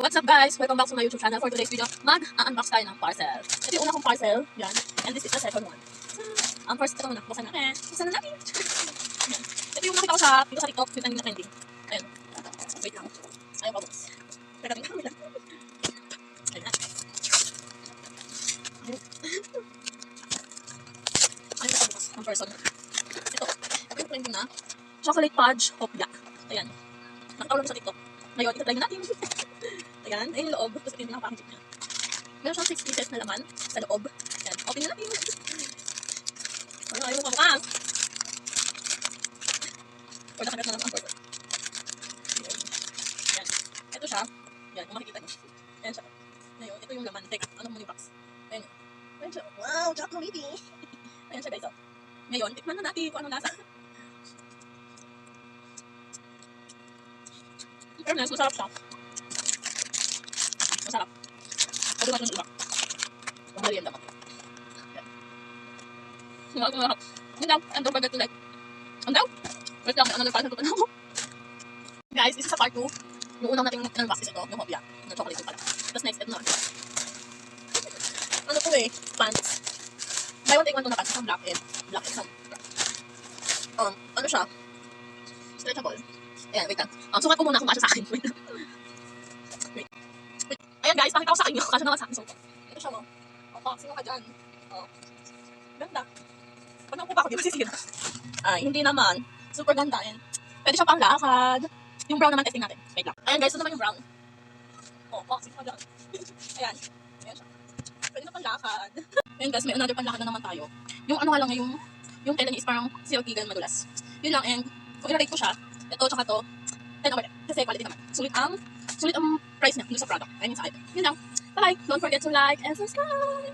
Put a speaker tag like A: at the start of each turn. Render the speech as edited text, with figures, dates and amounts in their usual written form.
A: What's up guys? Welcome back to my YouTube channel. For today's video, mag-unbox tayo ng parcel. Ito yung una kong parcel, yan. And this is the second one. Ang first, ito muna, buksan natin. Buksan na natin. Yan. Ito yung nakita ko sa TikTok, yung kanina trending. Ayun. Wait lang. Ayaw pa bukas. Teka, tingnan mo lang. Ayun na. Ayaw pa bukas ang person. Ito yung trending na chocolate fudge hopya. Ayan. Nakita ko lang sa TikTok. Ngayon, ito try na natin. Ayan, ayun yung loob. Tapos ito yung packaging niya. Meron siyang 6 pieces na laman sa loob. Ayan, open na natin. Ayaw mo pa bukas. Or nakagat na naman ang person. Ayan. Ito siya. Ayan, kung makikita niyo. Ayan siya. Ngayon, ito yung laman. Teka, ano mo yung box? Ayan yun. Ayan siya. Wow, chocolatey. Ayan siya guys. Oh. Ngayon, tikman na natin kung anong lasa. Fairness, masarap siya. Masarap. Pwede natin yung iba. Madali yan dapat. Masarap. Yun lang. And don't forget to like. And down. Wait lang. Another parcel pa na ako. Guys, this is a part 2. Yung unang natin unbox is ito. Yung hopya. Yung chocolate yung pala. Tapos next, ito na. Ano to eh? Pants. Buy one take one to na pants. Isang black and isang brown. Ano siya? Stretchable. Ayan, wait lang. Sukat ko muna kung kasya sa akin. Wait lang. Wait. Ayan guys, pakita ko sa akin yun. Kasya naman sa akin. So, ito siya mo. Unboxing ka dyan. Ganda. Pag nakuha pa ako, di ba sisira? Ay, hindi naman. Super ganda. Ayan. Pwede siya pang lakad. Yung brown naman testing natin. Wait lang. Ayan guys, ito naman yung brown. Boxing ka dyan. Ayan. Ayan siya. Pwede na pang lakad. Ayan guys, may another pang lakad na naman tayo. Yung ano nga lang, yung tela niya is parang silky gan madulas. Yun lang, and kung i-rate ko siya, ito, tsaka to, 10 over 10. Kasi quality naman. Sulit ang price niya dun sa product. I mean sa item. Yun lang. Bye! Don't forget to like and subscribe!